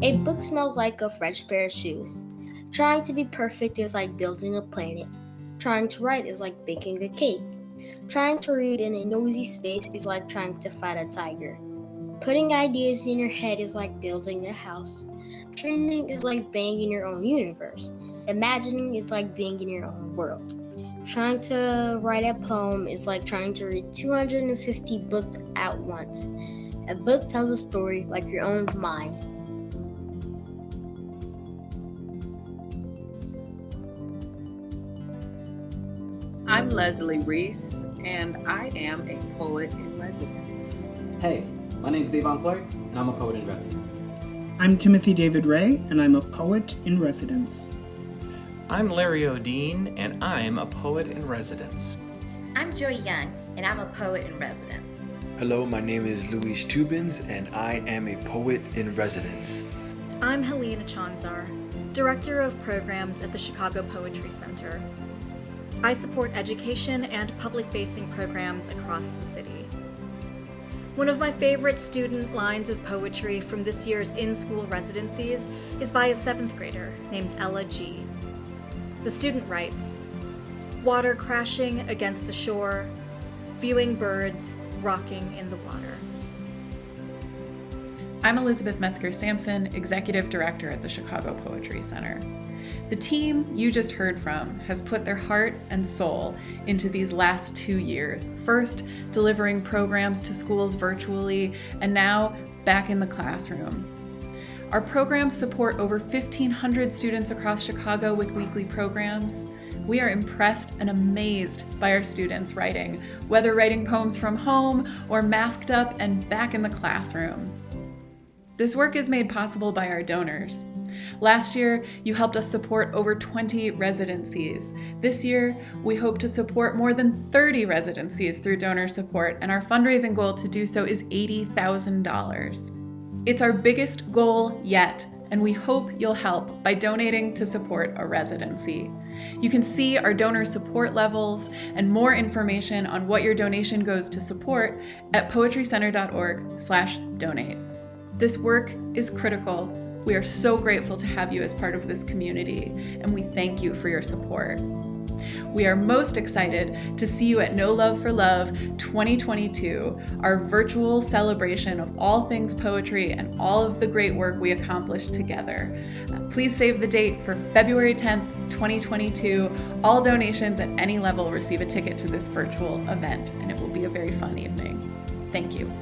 A book smells like a fresh pair of shoes. Trying to be perfect is like building a planet. Trying to write is like baking a cake. Trying to read in a noisy space is like trying to fight a tiger. Putting ideas in your head is like building a house. Dreaming is like being in your own universe. Imagining is like being in your own world. Trying to write a poem is like trying to read 250 books at once. A book tells a story like your own mind. I'm Leslie Reese, and I am a poet in residence. Hey, my name's Devon Clark, and I'm a poet in residence. I'm Timothy David Ray, and I'm a poet in residence. I'm Larry O'Dean, and I'm a poet in residence. I'm Joy Young, and I'm a poet in residence. Hello, my name is Luis Tubins, and I am a poet in residence. I'm Helena Chanzar, Director of Programs at the Chicago Poetry Center. I support education and public-facing programs across the city. One of my favorite student lines of poetry from this year's in-school residencies is by a 7th grader named Ella G. The student writes, "Water crashing against the shore, viewing birds rocking in the water." I'm Elizabeth Metzger-Sampson, Executive Director at the Chicago Poetry Center. The team you just heard from has put their heart and soul into these last 2 years, first delivering programs to schools virtually, and now back in the classroom. Our programs support over 1,500 students across Chicago with weekly programs. We are impressed and amazed by our students' writing, whether writing poems from home or masked up and back in the classroom. This work is made possible by our donors. Last year, you helped us support over 20 residencies. This year, we hope to support more than 30 residencies through donor support, and our fundraising goal to do so is $80,000. It's our biggest goal yet, and we hope you'll help by donating to support a residency. You can see our donor support levels and more information on what your donation goes to support at poetrycenter.org/donate. This work is critical. We are so grateful to have you as part of this community, and we thank you for your support. We are most excited to see you at No Love for Love 2022, our virtual celebration of all things poetry and all of the great work we accomplished together. Please save the date for February 10th, 2022. All donations at any level receive a ticket to this virtual event, and it will be a very fun evening. Thank you.